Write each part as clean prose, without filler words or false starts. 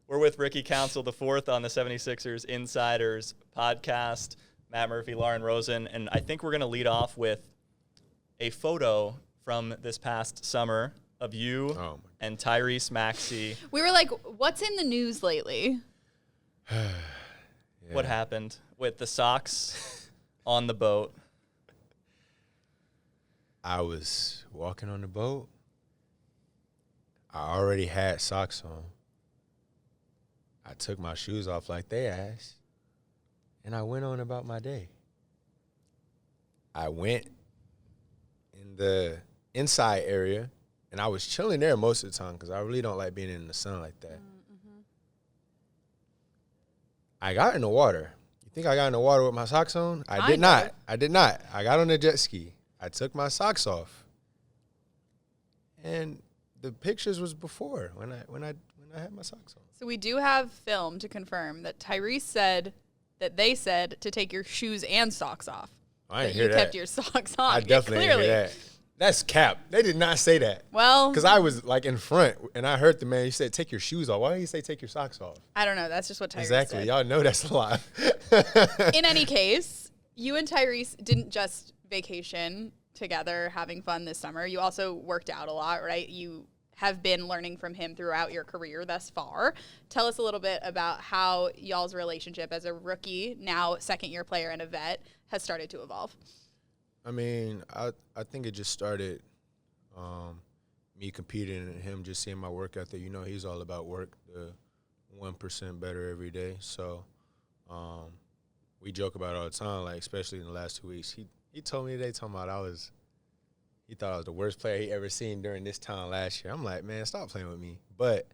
We're with Ricky Council IV on the 76ers Insiders podcast. Matt Murphy, Lauren Rosen, and I think we're going to lead off with a photo from this past summer of you and Tyrese Maxey. We were like, what's in the news lately? Yeah. What happened with the socks on the boat? I was walking on the boat. I already had socks on. I took my shoes off like they asked, and I went on about my day. I went in the inside area, and I was chilling there most of the time because I really don't like being in the sun like that. Mm-hmm. I got in the water. You think I got in the water with my socks on? I did not. I got on the jet ski. I took my socks off, and the pictures was before when I had my socks on. So we do have film to confirm that Tyrese said that they said to take your shoes and socks off. I didn't hear that. You kept your socks on. I definitely didn't hear that. That's cap. They did not say that. Well, because I was like in front, and I heard the man. He said, "Take your shoes off." Why didn't he say, "Take your socks off"? I don't know. That's just what Tyrese exactly. said. Y'all know that's a lie. In any case, you and Tyrese didn't just vacation together, having fun this summer. You also worked out a lot, right? You have been learning from him throughout your career thus far. Tell us a little bit about how y'all's relationship as a rookie, now second-year player and a vet, has started to evolve. I mean, I think it just started me competing and him just seeing my work ethic. You know, he's all about work, the 1% better every day. So we joke about it all the time, like especially in the last 2 weeks. He told me today, talking about he thought I was the worst player he ever seen during this time last year. I'm like, man, stop playing with me. But,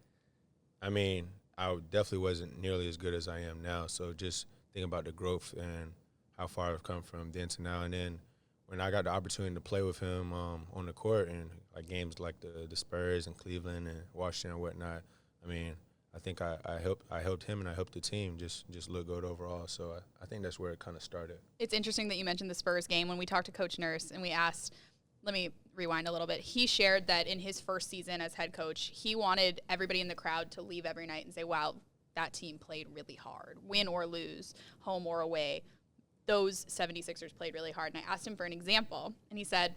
I mean, I definitely wasn't nearly as good as I am now. So just thinking about the growth and how far I've come from then to now. And then when I got the opportunity to play with him on the court and like games like the Spurs and Cleveland and Washington and whatnot, I mean, I think I helped him and I helped the team just look good overall. So I think that's where it kind of started. It's interesting that you mentioned the Spurs game. When we talked to Coach Nurse and we asked, let me rewind a little bit. He shared that in his first season as head coach, he wanted everybody in the crowd to leave every night and say, wow, that team played really hard, win or lose, home or away. Those 76ers played really hard. And I asked him for an example, and he said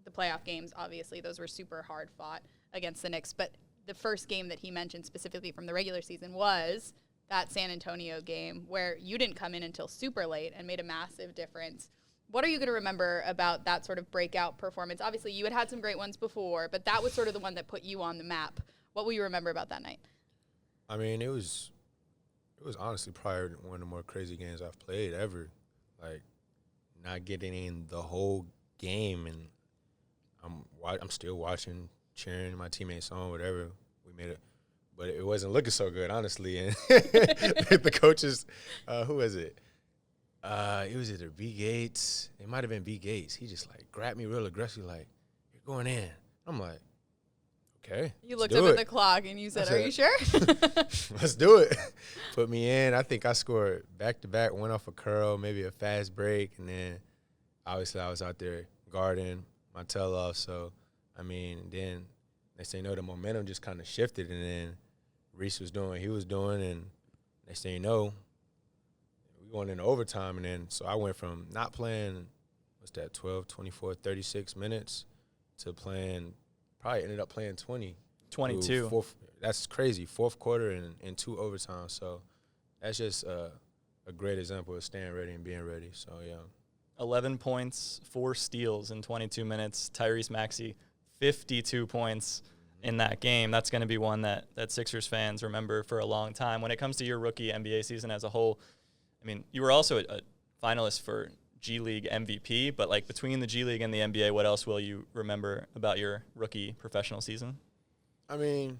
the playoff games, obviously, those were super hard fought against the Knicks. But the first game that he mentioned specifically from the regular season was that San Antonio game where you didn't come in until super late and made a massive difference. What are you going to remember about that sort of breakout performance? Obviously, you had some great ones before, but that was sort of the one that put you on the map. What will you remember about that night? I mean, it was honestly probably one of the more crazy games I've played ever. Like, not getting in the whole game, and I'm still watching, cheering my teammates on, whatever. We made it, but it wasn't looking so good, honestly. And the coaches, who was it? It was either B. Gates. It might have been B. Gates. He just, like, grabbed me real aggressively, like, you're going in. I'm like, okay. You looked up at the clock and you said, are you sure? Let's do it. Put me in. I think I scored back-to-back, one off a curl, maybe a fast break, and then obviously I was out there guarding my tail-off. So, I mean, then next thing you know, the momentum just kind of shifted, and then Reese was doing what he was doing, and next thing you know, we going into overtime, and then so I went from not playing, 12, 24, 36 minutes to playing, probably ended up playing 22. That's crazy. Fourth quarter and 2 overtimes. So that's just a great example of staying ready and being ready. So, yeah. 11 points, 4 steals in 22 minutes. Tyrese Maxey, 52 points in that game. That's going to be one that Sixers fans remember for a long time. When it comes to your rookie NBA season as a whole, I mean, you were also a finalist for G League MVP, but like between the G League and the NBA, what else will you remember about your rookie professional season? I mean,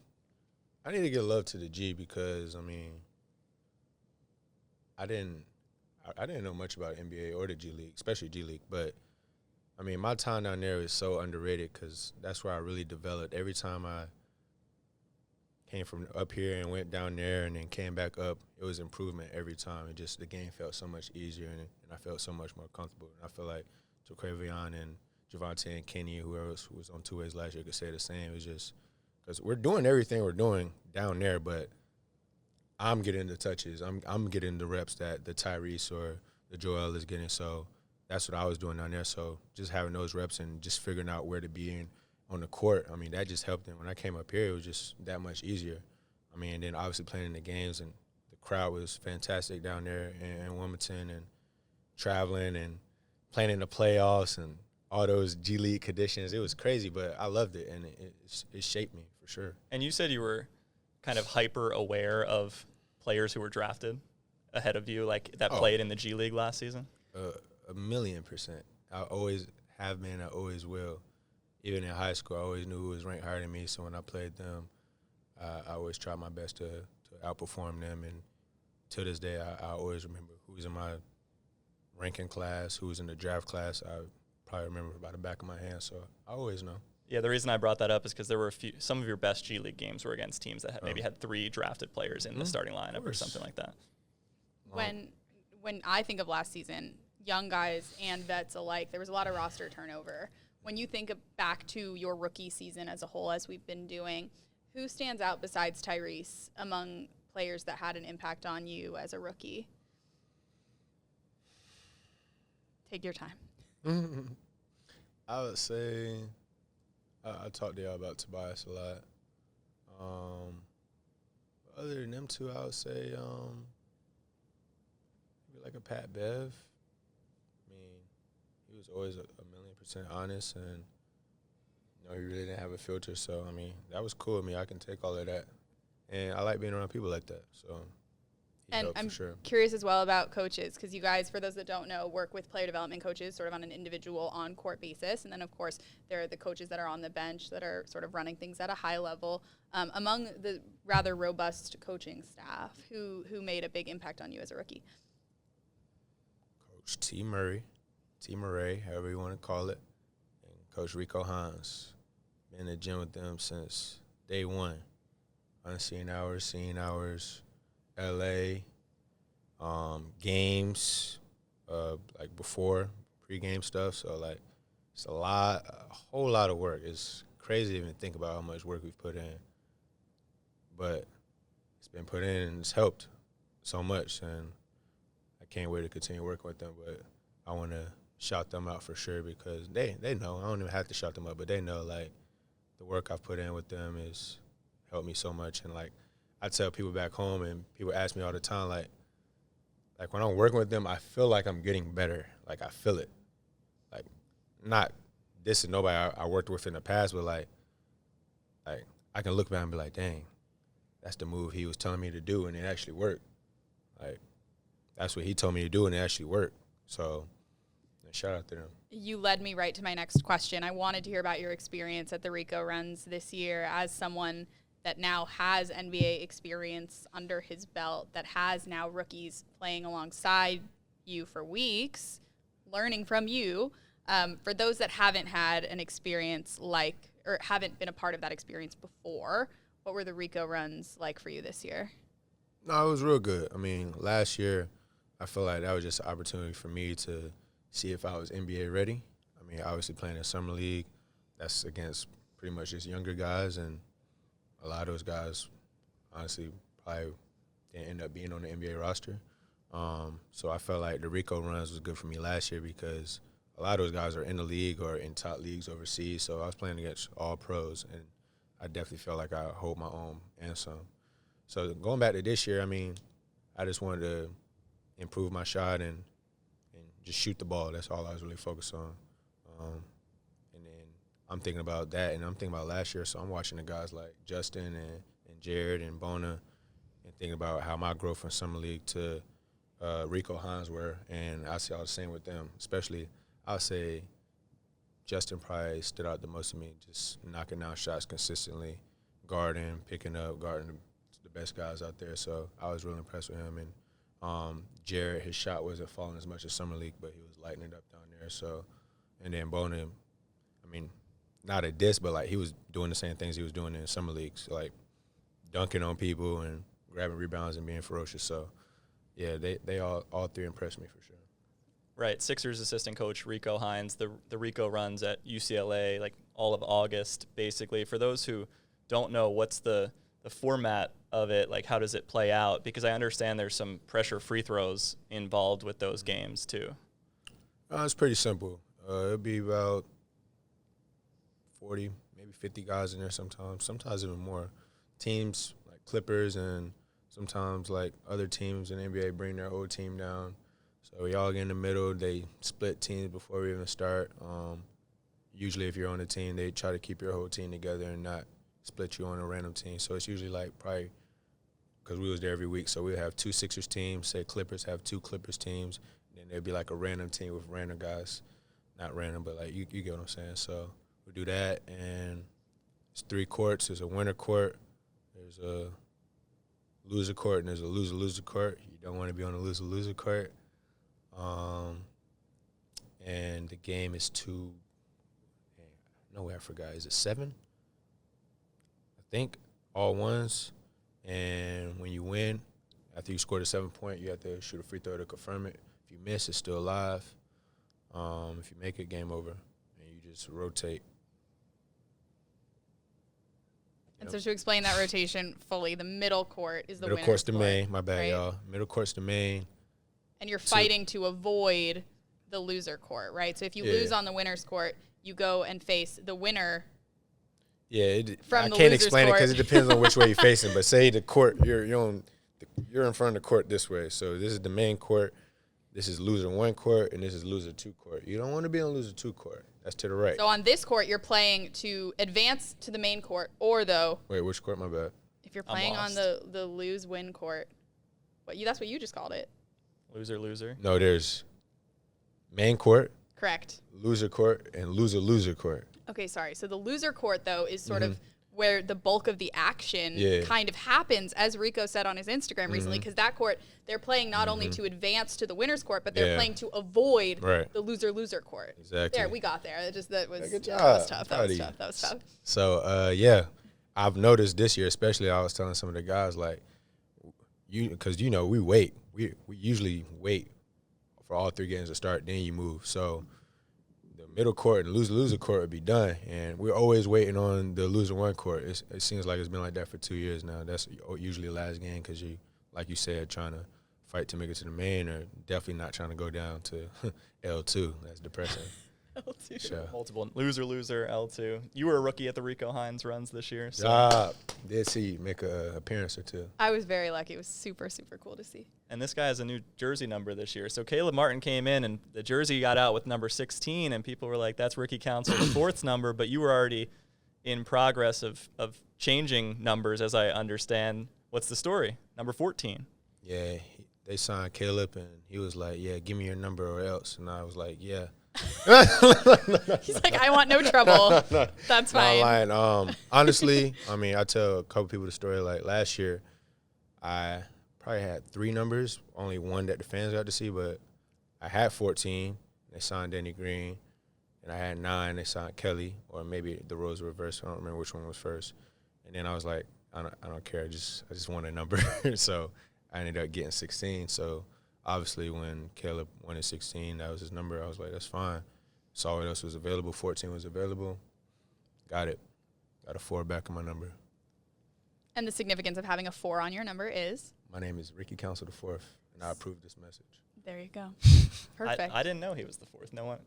I need to give love to the G because, I mean, I didn't know much about NBA or the G League, especially G League, but I mean, my time down there is so underrated because that's where I really developed. Every time I came from up here and went down there and then came back up, it was improvement every time. And just the game felt so much easier, and I felt so much more comfortable. And I feel like Jaquavion and Javante and Kenny, whoever else was on two ways last year, could say the same. It was just because we're doing everything we're doing down there, but I'm getting the touches. I'm getting the reps that the Tyrese or the Joel is getting. So that's what I was doing down there. So just having those reps and just figuring out where to be on the court, I mean, that just helped them. When I came up here, it was just that much easier. I mean, and then obviously playing in the games, and the crowd was fantastic down there in Wilmington, and traveling and playing in the playoffs and all those G League conditions. It was crazy, but I loved it, and it shaped me for sure. And you said you were kind of hyper aware of players who were drafted ahead of you, like that played in the G League last season? 1,000,000%. I always have been, I always will. Even in high school, I always knew who was ranked higher than me, so when I played them, I always tried my best to outperform them. And to this day, I always remember who's in my ranking class, who's in the draft class. I probably remember by the back of my hand, so I always know. Yeah, the reason I brought that up is because there were some of your best G League games were against teams that maybe had 3 drafted players in the starting lineup or something like that. When I think of last season, young guys and vets alike, there was a lot of roster turnover. When you think back to your rookie season as a whole, as we've been doing, who stands out besides Tyrese among players that had an impact on you as a rookie? Take your time. I would say I talked to y'all about Tobias a lot. Other than them two, I would say maybe like a Pat Bev. I mean, he was always a 1,000,000% honest, and he really didn't have a filter. So I mean, that was cool with me. I can take all of that, and I like being around people like that. So. And I'm curious as well about coaches, because you guys, for those that don't know, work with player development coaches sort of on an individual on-court basis. And then, of course, there are the coaches that are on the bench that are sort of running things at a high level. Among the rather robust coaching staff, who made a big impact on you as a rookie? Coach T. Murray, however you want to call it, and Coach Rico Hines. Been in the gym with them since day one. Unseen hours, seen hours. LA, games, like before, pregame stuff. So, like, it's a whole lot of work. It's crazy to even think about how much work we've put in. But it's been put in, and it's helped so much. And I can't wait to continue working with them. But I want to shout them out for sure, because they know. I don't even have to shout them out, but they know, like, the work I've put in with them has helped me so much. And, like, I tell people back home, and people ask me all the time, like when I'm working with them, I feel like I'm getting better. Like, I feel it. Like, not this is nobody I worked with in the past, but like I can look back and be like, dang, that's the move he was telling me to do, and it actually worked. Like, that's what he told me to do, and it actually worked. So, shout out to them. You led me right to my next question. I wanted to hear about your experience at the Rico runs this year as someone that now has NBA experience under his belt, that has now rookies playing alongside you for weeks, learning from you. For those that haven't had an experience or haven't been a part of that experience before, what were the Rico runs like for you this year? No, it was real good. I mean, last year, I feel like that was just an opportunity for me to see if I was NBA ready. I mean, obviously playing in Summer League, that's against pretty much just younger guys, and a lot of those guys, honestly, probably didn't end up being on the NBA roster. So I felt like the Rico runs was good for me last year, because a lot of those guys are in the league or in top leagues overseas. So I was playing against all pros, and I definitely felt like I hold my own and some. So going back to this year, I mean, I just wanted to improve my shot and just shoot the ball. That's all I was really focused on. And then I'm thinking about that, and I'm thinking about last year. So I'm watching the guys like Justin and Jared and Bona, and thinking about how my growth from Summer League to Rico Hines were. And I see all the same with them. Especially, I would say Justin probably stood out the most to me, just knocking down shots consistently, guarding the best guys out there. So I was really impressed with him. And Jared, his shot wasn't falling as much as Summer League, but he was lighting it up down there. So, and then Bona, I mean, not a diss, but like he was doing the same things he was doing in Summer League, so like dunking on people and grabbing rebounds and being ferocious. So, yeah, they all three impressed me for sure. Right, Sixers assistant coach Rico Hines. The Rico runs at UCLA like all of August, basically. For those who don't know, what's the format of it? Like, how does it play out? Because I understand there's some pressure free throws involved with those games too. It's pretty simple. It'll be about 40, maybe 50 guys in there sometimes even more. Teams like Clippers and sometimes like other teams in the NBA bring their whole team down. So we all get in the middle. They split teams before we even start. Usually if you're on a team, they try to keep your whole team together and not split you on a random team. So it's usually like probably because we was there every week. So we'll have 2 Sixers teams. Say Clippers have 2 Clippers teams. Then there'd be like a random team with random guys. Not random, but like you get what I'm saying. So we do that, and it's 3 courts. There's a winner court. There's a loser court, and there's a loser court. You don't want to be on the loser court. And the game is 2. No, I forgot. Is it 7? I think all ones. And when you win, after you score the 7-point, you have to shoot a free throw to confirm it. If you miss, it's still alive. If you make it, game over, and you just rotate. And so to explain that rotation fully, the middle court is the middle winner's court's the court, main. My bad, right? y'all. Middle court's the main. And you're fighting to avoid the loser court, right? So if you lose on the winner's court, you go and face the winner. Yeah, from I the can't loser's explain it court. because it depends on which way you're facing. But say the court, you're in front of the court this way. So this is the main court. This is loser 1 court, and this is loser 2 court. You don't want to be on loser 2 court. That's to the right. So on this court, you're playing to advance to the main court, or though. Wait, which court? My bad. If you're playing on the lose-win court, that's what you just called it. Loser. No, there's main court, Correct. loser court, and loser court. Okay, sorry. So the loser court, though, is sort of where the bulk of the action kind of happens, as Rico said on his Instagram recently, because that court, they're playing not only to advance to the winner's court, but they're playing to avoid the loser court. Exactly. There, we got there. That was Good job. that was tough. That was tough. So, I've noticed this year, especially I was telling some of the guys, like, because, we wait. We usually wait for all 3 games to start, then you move. So the middle court and loser court would be done, and we're always waiting on the loser 1 court. It seems like it's been like that for 2 years now. That's usually the last game because you, like you said, trying to fight to make it to the main, or definitely not trying to go down to L2. That's depressing. L2. Sure. Multiple loser, L2. You were a rookie at the Rico Hines runs this year. So. Did see you make an appearance or 2. I was very lucky. It was super, super cool to see. And this guy has a new jersey number this year. So Caleb Martin came in, and the jersey got out with number 16, and people were like, that's Ricky Counsel's 4th number, but you were already in progress of changing numbers, as I understand. What's the story? Number 14. Yeah, they signed Caleb, and he was like, yeah, give me your number or else. And I was like, yeah. He's like, I want no trouble. That's fine. Not lying. Honestly, I tell a couple people the story. Like last year, I probably had 3 numbers, only 1 that the fans got to see. But I had 14. They signed Danny Green, and I had 9. They signed Kelly, or maybe the roles were reversed. I don't remember which one was first. And then I was like, I don't care. I just want a number. So I ended up getting 16. So. Obviously, when Caleb wanted 16, that was his number. I was like, that's fine. Saw what else was available. 14 was available. Got it. Got a 4 back in my number. And the significance of having a 4 on your number is? My name is Ricky Counsel IV, and I approve this message. There you go. Perfect. I didn't know he was the 4th. No one.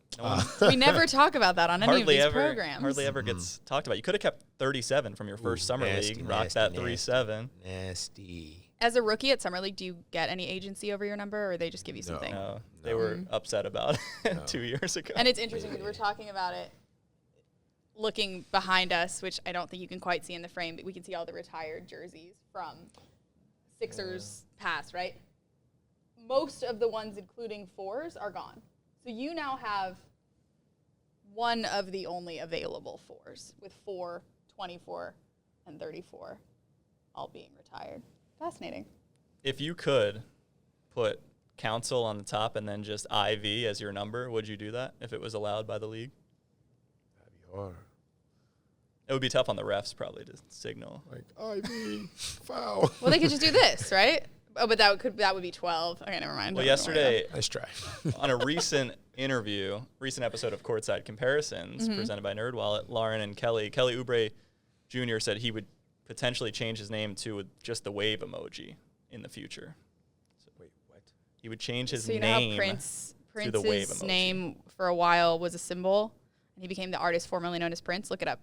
We never talk about that on any of these programs. Hardly ever gets talked about. You could have kept 37 from your first summer league. Rocked that 3-7. Nasty. As a rookie at Summer League, do you get any agency over your number, or they just give you something? No, they were upset about it 2 years ago. And it's interesting because we're talking about it looking behind us, which I don't think you can quite see in the frame, but we can see all the retired jerseys from Sixers past, right? Most of the ones, including 4s, are gone. So you now have one of the only available 4s, with 4, 24, and 34 all being retired. Fascinating. If you could put Counsel on the top and then just IV as your number, would you do that if it was allowed by the league? That'd be hard. It would be tough on the refs probably to signal. Like, IV, foul. Well, they could just do this, right? Oh, but that would be 12. Okay, never mind. Well, yesterday, Let's try. on a recent episode of Courtside Comparisons presented by NerdWallet, Lauren and Kelly Oubre Jr. said he would potentially change his name to just the wave emoji in the future. So, wait, what? He would change his So you know name how to the wave Prince's emoji. name for a while was a symbol, and he became the artist formerly known as Prince. Look it up.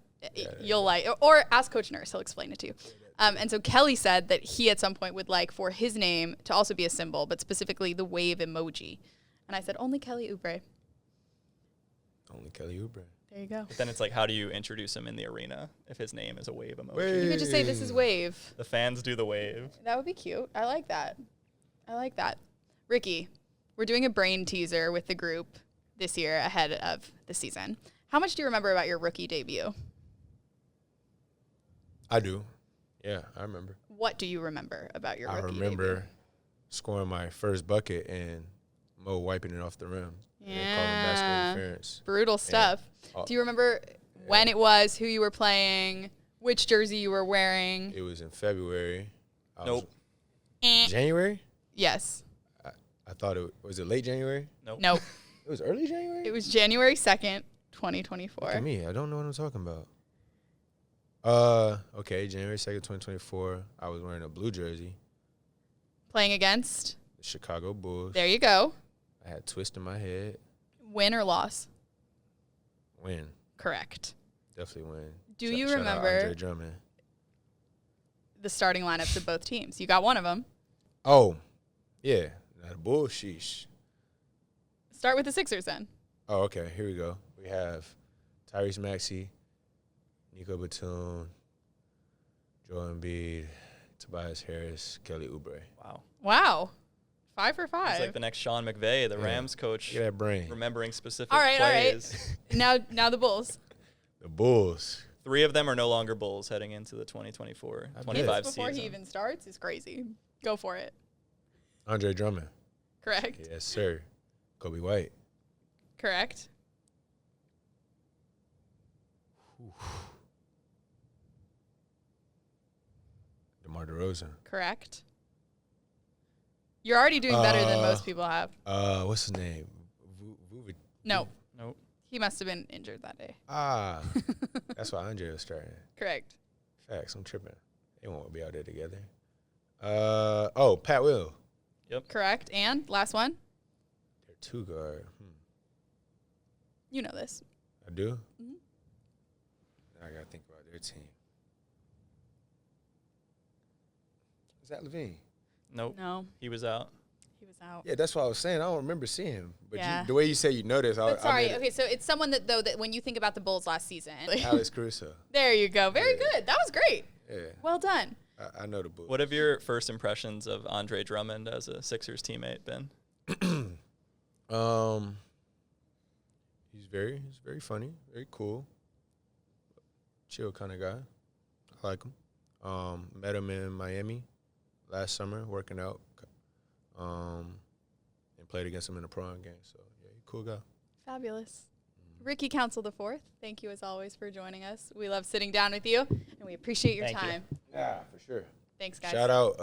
You'll like, or ask Coach Nurse. He'll explain it to you. And so Kelly said that he at some point would like for his name to also be a symbol, but specifically the wave emoji. And I said, only Kelly Oubre. Only Kelly Oubre. There you go. But then it's like, how do you introduce him in the arena if his name is a wave emoji? You could just say, this is wave. The fans do the wave. That would be cute. I like that. I like that. Ricky, we're doing a brain teaser with the group this year ahead of the season. How much do you remember about your rookie debut? I do. Yeah, I remember. What do you remember about your rookie remember debut? scoring my first bucket and Mo wiping it off the rim. And they called him basketball interference. Brutal stuff. Do you remember when it was, who you were playing, which jersey you were wearing? It was in February. Nope. January? Yes. I thought was it late January? Nope. It was early January? It was January 2nd, 2024. Look at me. I don't know what I'm talking about. Okay, January 2nd, 2024. I was wearing a blue jersey. Playing against? The Chicago Bulls. There you go. I had twist in my head. Win or loss? Win. Correct. Definitely win. Do you Shout out remember Andre Drummond. the starting lineups of both teams? You got one of them. Oh, yeah. Now the Bulls, sheesh. Start with the Sixers then. Oh, okay. Here we go. We have Tyrese Maxey, Nico Batum, Joel Embiid, Tobias Harris, Kelly Oubre. Wow. Wow. 5 for 5. It's like the next Sean McVay, the Rams coach, Get that brain. remembering specific All right. plays. Now the Bulls. The Bulls. 3 of them are no longer Bulls heading into the 2024-25 Before season. he even starts is crazy. Go for it. Andre Drummond. Correct. Yes, sir. Kobe White. Correct. DeMar DeRozan. Correct. You're already doing better than most people have. What's his name? No. Nope. He must have been injured that day. That's why Andre was starting. Correct. Facts. I'm tripping. They won't be out there together. Pat Will. Correct. And last one. They're two guard. You know this. I do? Mhm. Now I got to think about their team. Is that Levine? Nope. No. He was out. He was out. Yeah, that's what I was saying. I don't remember seeing him. But Yeah. the way you say you know this, But sorry. Okay, so it's someone that when you think about the Bulls last season. Alex Caruso. There you go. Very Yeah. good. That was great. Yeah. Well done. I know the Bulls. What have your first impressions of Andre Drummond as a Sixers teammate been? He's very funny, very cool, chill kind of guy. I like him. Met him in Miami last summer working out, and played against him in a prom game. So yeah, he's a cool guy. Fabulous. Ricky Council the Fourth, thank you as always for joining us. We love sitting down with you, and we appreciate your Thank you. time. Yeah, for sure. Thanks, guys. Shout out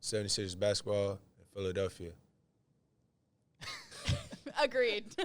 76ers basketball in Philadelphia. Agreed.